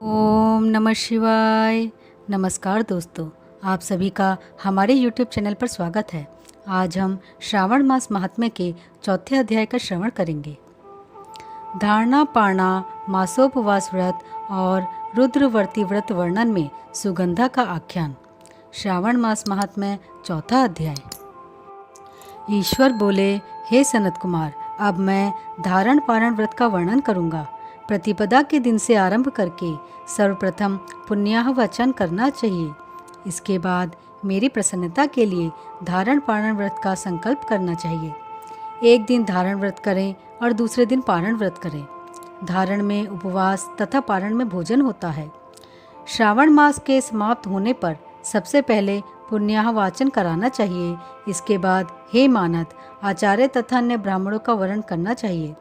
ओम नमः शिवाय। नमस्कार दोस्तों, आप सभी का हमारे YouTube चैनल पर स्वागत है। आज हम श्रावण मास महात्म्य के चौथे अध्याय का श्रवण करेंगे। धारणा पारणा मासोपवास व्रत और रुद्रवर्ती व्रत वर्णन में सुगंधा का आख्यान। श्रावण मास महात्म्य चौथा अध्याय। ईश्वर बोले, हे सनत कुमार, अब मैं धारण पारण व्रत का वर्णन करूंगा। प्रतिपदा के दिन से आरंभ करके सर्वप्रथम पुण्याह वचन करना चाहिए। इसके बाद मेरी प्रसन्नता के लिए धारण पारण व्रत का संकल्प करना चाहिए। एक दिन धारण व्रत करें और दूसरे दिन पारण व्रत करें। धारण में उपवास तथा पारण में भोजन होता है। श्रावण मास के समाप्त होने पर सबसे पहले पुण्याह वाचन कराना चाहिए। इसके बाद हे मानद, आचार्य तथा अन्य ब्राह्मणों का वरण करना चाहिए।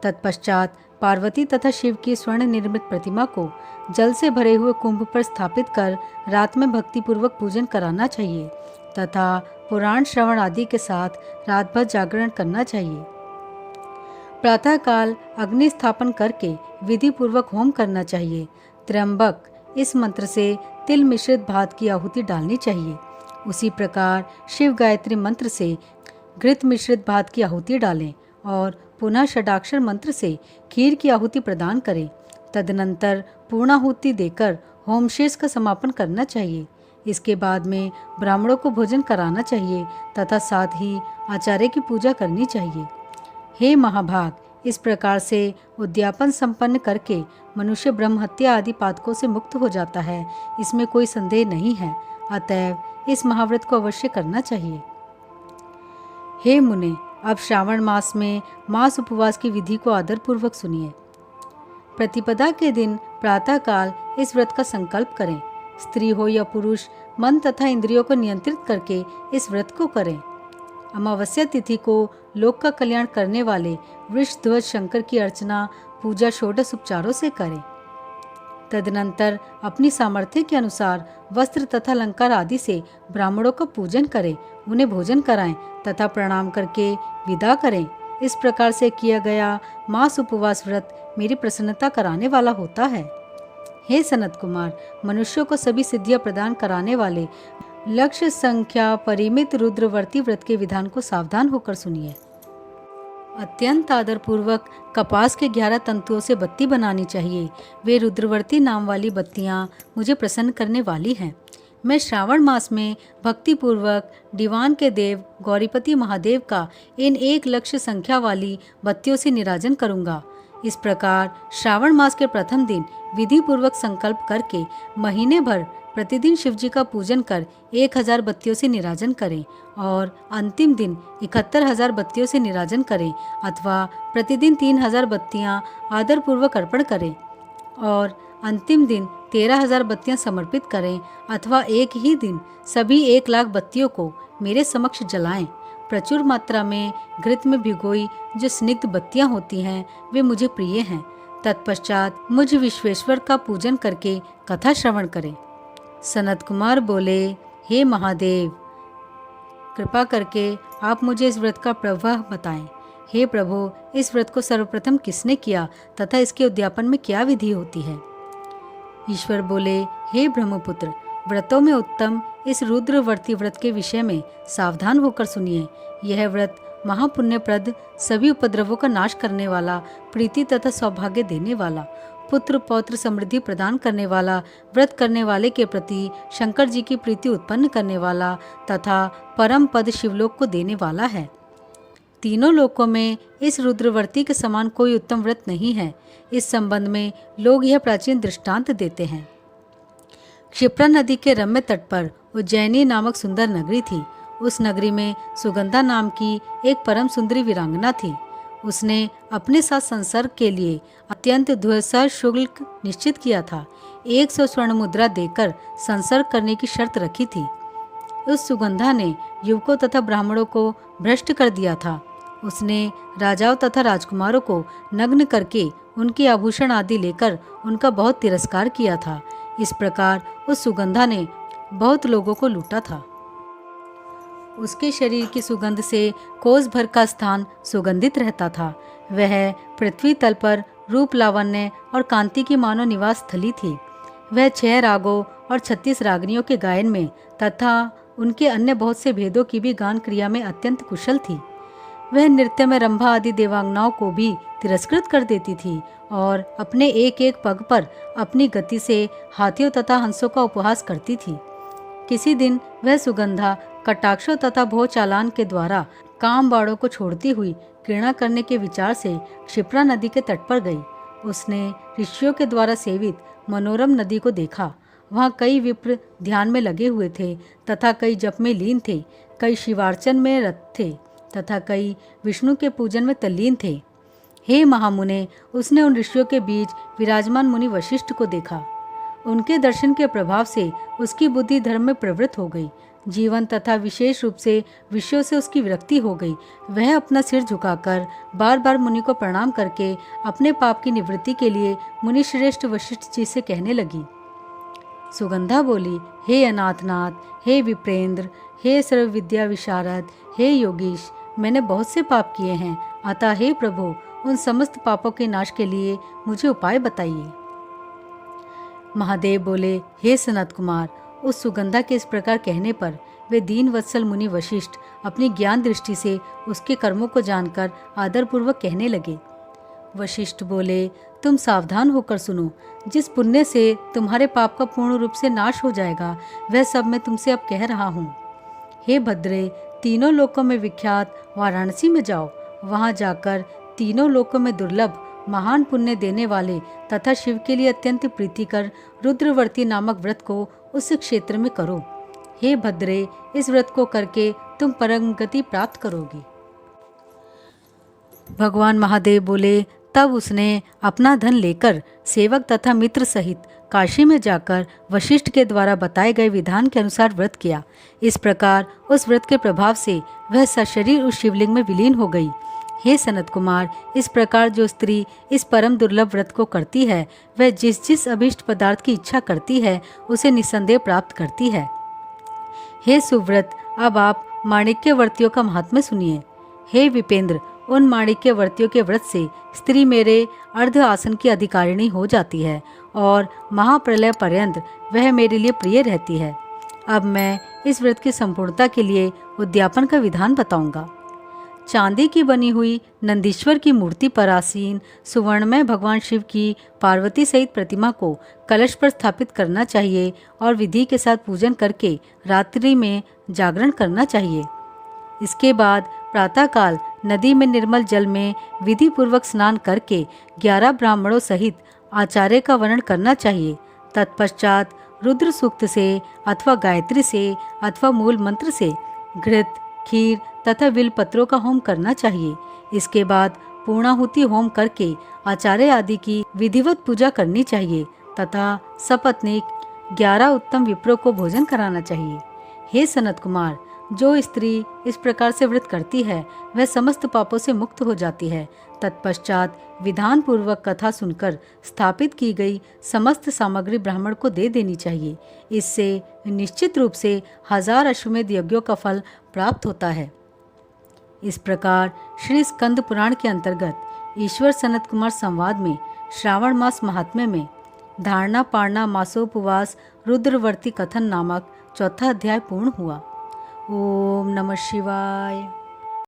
तत्पश्चात पार्वती तथा शिव की स्वर्ण निर्मित प्रतिमा को जल से भरे हुए कुंभ पर स्थापित कर रात में भक्तिपूर्वक पूजन कराना चाहिए तथा पुराण श्रवण आदि के साथ रात भर जागरण करना चाहिए। प्रातःकाल अग्नि स्थापन करके विधि पूर्वक होम करना चाहिए। त्र्यंबक इस मंत्र से तिल मिश्रित भात की आहुति डालनी चाहिए। उसी प्रकार शिव गायत्री मंत्र से घृत मिश्रित भात की आहुति डालें और पुनः षडाक्षर मंत्र से खीर की आहुति प्रदान करें। तदनंतर पूर्णाहुति देकर होमशेष का समापन करना चाहिए। इसके बाद में ब्राह्मणों को भोजन कराना चाहिए तथा साथ ही आचार्य की पूजा करनी चाहिए। हे महाभाग, इस प्रकार से उद्यापन संपन्न करके मनुष्य ब्रह्म हत्या आदि पातकों से मुक्त हो जाता है, इसमें कोई संदेह नहीं है। अतएव इस महाव्रत को अवश्य करना चाहिए। हे मुने, अब श्रावण मास में मास उपवास की विधि को आदरपूर्वक सुनिए। प्रतिपदा के दिन प्रातःकाल इस व्रत का संकल्प करें। स्त्री हो या पुरुष, मन तथा इंद्रियों को नियंत्रित करके इस व्रत को करें। अमावस्या तिथि को लोक का कल्याण करने वाले वृषध्वज शंकर की अर्चना पूजा षोडश उपचारों से करें। तदनंतर अपनी सामर्थ्य के अनुसार वस्त्र तथा अलंकार आदि से ब्राह्मणों का पूजन करें, उन्हें भोजन कराएं तथा प्रणाम करके विदा करें। इस प्रकार से किया गया मास उपवास व्रत मेरी प्रसन्नता कराने वाला होता है। हे सनत कुमार, मनुष्यों को सभी सिद्धियां प्रदान कराने वाले लक्ष्य संख्या परिमित रुद्रवर्ती व्रत के विधान को सावधान होकर सुनिए। अत्यंत आदरपूर्वक कपास के 11 तंतुओं से बत्ती बनानी चाहिए। वे रुद्रवर्ती नाम वाली बत्तियां मुझे प्रसन्न करने वाली हैं। मैं श्रावण मास में भक्तिपूर्वक दीवान के देव गौरीपति महादेव का इन 1 लक्ष संख्या वाली बत्तियों से निराजन करूंगा। इस प्रकार श्रावण मास के प्रथम दिन विधि पूर्वक संकल्प करके महीने भर प्रतिदिन शिवजी का पूजन कर 1000 बत्तियों से निराजन करें और अंतिम दिन 71,000 बत्तियों से निराजन करें अथवा प्रतिदिन 3000 बत्तियां आदरपूर्वक अर्पण करें और अंतिम दिन 13,000 बत्तियां समर्पित करें अथवा एक ही दिन सभी 1 लाख बत्तियों को मेरे समक्ष जलाएं। प्रचुर मात्रा में घृत में भिगोई जो स्निग्ध बत्तियां होती हैं वे मुझे प्रिय हैं। तत्पश्चात मुझ विश्वेश्वर का पूजन करके कथा श्रवण करें। सनत कुमार बोले, हे महादेव, कृपा करके आप मुझे इस व्रत का प्रवाह बताएं। हे प्रभु, इस व्रत को सर्वप्रथम किसने किया तथा इसके उद्यापन में क्या विधि होती है? ईश्वर बोले, हे ब्रह्मपुत्र, व्रतों में उत्तम इस रुद्रवर्ती व्रत के विषय में सावधान होकर सुनिए। यह व्रत महापुण्यप्रद, सभी उपद्रवों का नाश करने वाला, प्रीति तथा सौभाग्य देने वाला, पुत्र पौत्र समृद्धि प्रदान करने वाला, व्रत करने वाले के प्रति शंकर जी की प्रीति उत्पन्न करने वाला तथा परम पद शिवलोक को देने वाला है। तीनों लोकों में इस रुद्रवर्ती के समान कोई उत्तम व्रत नहीं है। इस संबंध में लोग यह प्राचीन दृष्टांत देते हैं। क्षिप्रा नदी के रम्य तट पर उज्जैनी नामक सुंदर नगरी थी। उस नगरी में सुगंधा नाम की एक परम सुंदरी वीरांगना थी। उसने अपने साथ संसर्ग के लिए अत्यंत दुस्सह शुल्क निश्चित किया था। 100 स्वर्ण मुद्रा देकर संसर्ग करने की शर्त रखी थी। उस सुगंधा ने युवकों तथा ब्राह्मणों को भ्रष्ट कर दिया था। उसने राजाओं तथा राजकुमारों को नग्न करके उनके आभूषण आदि लेकर उनका बहुत तिरस्कार किया था। इस प्रकार उस सुगंधा ने बहुत लोगों को लूटा था। उसके शरीर की सुगंध से कोस भर का स्थान सुगंधित रहता था। वह पृथ्वी तल पर रूप लावण्य और कांति की मानव निवास स्थली थी। वह 6 रागों और 36 रागनियों के गायन में तथा उनके अन्य बहुत से भेदों की भी गान क्रिया में अत्यंत कुशल थी। वह नृत्य में रंभा आदि देवांगनाओं को भी तिरस्कृत कर देती थी और अपने एक एक पग पर अपनी गति से हाथियों तथा हंसों का उपहास करती थी। किसी दिन वह सुगंधा कटाक्षों तथा भोज चालान के द्वारा काम बाड़ों को छोड़ती हुई घृणा करने के विचार से क्षिप्रा नदी के तट पर गई। उसने ऋषियों के द्वारा सेवित मनोरम नदी को देखा। वहाँ कई विप्र ध्यान में लगे हुए थे तथा कई जप में लीन थे, कई शिवार्चन में रत थे तथा कई विष्णु के पूजन में तल्लीन थे। हे महामुने, उसने उन ऋषियों के बीच विराजमान मुनि वशिष्ठ को देखा। उनके दर्शन के प्रभाव से उसकी बुद्धि धर्म में प्रवृत्त हो गई। जीवन तथा विशेष रूप से विषयों से उसकी विरक्ति हो गई। वह अपना सिर झुकाकर बार बार मुनि को प्रणाम करके अपने पाप की निवृत्ति के लिए मुनि श्रेष्ठ वशिष्ठ जी से कहने लगी। सुगंधा बोली, हे अनाथनाथ, हे विप्रेंद्र, हे सर्व विद्या विशारद, हे योगीश, मैंने बहुत से पाप किए हैं, अतः हे प्रभु, उन समस्त पापों के नाश के लिए मुझे उपाय बताइए। महादेव बोले, हे सनत कुमार, उस सुगंधा के इस प्रकार कहने पर वे दीन वत्सल मुनि वशिष्ठ अपनी ज्ञान दृष्टि से उसके कर्मों को जानकर आदरपूर्वक कहने लगे। वशिष्ठ बोले, तुम सावधान होकर सुनो। जिस पुण्य से तुम्हारे पाप का पूर्ण रूप से नाश हो जाएगा, वह सब मैं तुमसे अब कह रहा हूँ। हे भद्रे, तीनों लोकों में विख्यात वाराणसी में जाओ। वहाँ जाकर तीनों लोकों में दुर्लभ महान पुण्य देने वाले तथा शिव के लिए अत्यंत प्रीतिकर रुद्रवर्ती नामक व्रत को उस क्षेत्र में करो। हे भद्रे, इस व्रत को करके तुम परम गति प्राप्त करोगी। भगवान महादेव बोले, तब उसने अपना धन लेकर सेवक तथा मित्र सहित काशी में जाकर वशिष्ठ के द्वारा बताए गए विधान के अनुसार व्रत किया। इस प्रकार उस व्रत के प्रभाव से वह सशरीर उस शिवलिंग में विलीन हो गई। हे सनत कुमार, इस प्रकार जो स्त्री इस परम दुर्लभ व्रत को करती है, वह जिस जिस अभीष्ट पदार्थ की इच्छा करती है उसे निस्संदेह प्राप्त करती है। हे सुव्रत, अब आप माणिक्यवर्तियों का महात्म्य सुनिए। हे विपेंद्र, उन माणिक्यवर्तियों के व्रत से स्त्री मेरे अर्ध आसन की अधिकारिणी हो जाती है और महाप्रलय पर्यंत वह मेरे लिए प्रिय रहती है। अब मैं इस व्रत की संपूर्णता के लिए उद्यापन का विधान बताऊंगा। चांदी की बनी हुई नंदीश्वर की मूर्ति पर आसीन सुवर्णमय भगवान शिव की पार्वती सहित प्रतिमा को कलश पर स्थापित करना चाहिए और विधि के साथ पूजन करके रात्रि में जागरण करना चाहिए। इसके बाद प्रातःकाल नदी में निर्मल जल में विधि पूर्वक स्नान करके 11 ब्राह्मणों सहित आचार्य का वर्णन करना चाहिए। तत्पश्चात रुद्र सूक्त से अथवा गायत्री से अथवा मूल मंत्र से घृत, खीर तथा विल पत्रों का होम करना चाहिए। इसके बाद पूर्णाहुति होम करके आचार्य आदि की विधिवत पूजा करनी चाहिए तथा सपत्नीक 11 उत्तम विप्रों को भोजन कराना चाहिए। हे सनत कुमार, जो स्त्री इस प्रकार से व्रत करती है वह समस्त पापों से मुक्त हो जाती है। तत्पश्चात विधान पूर्वक कथा सुनकर स्थापित की गई समस्त सामग्री ब्राह्मण को दे देनी चाहिए। इससे निश्चित रूप से 1000 अश्वमेध यज्ञों का फल प्राप्त होता है। इस प्रकार श्री स्कंद पुराण के अंतर्गत ईश्वर सनत कुमार संवाद में श्रावण मास महात्म्य में धारणा पारणा मासोपवास रुद्रवर्ती कथन नामक चौथा अध्याय पूर्ण हुआ। ओम नमः शिवाय।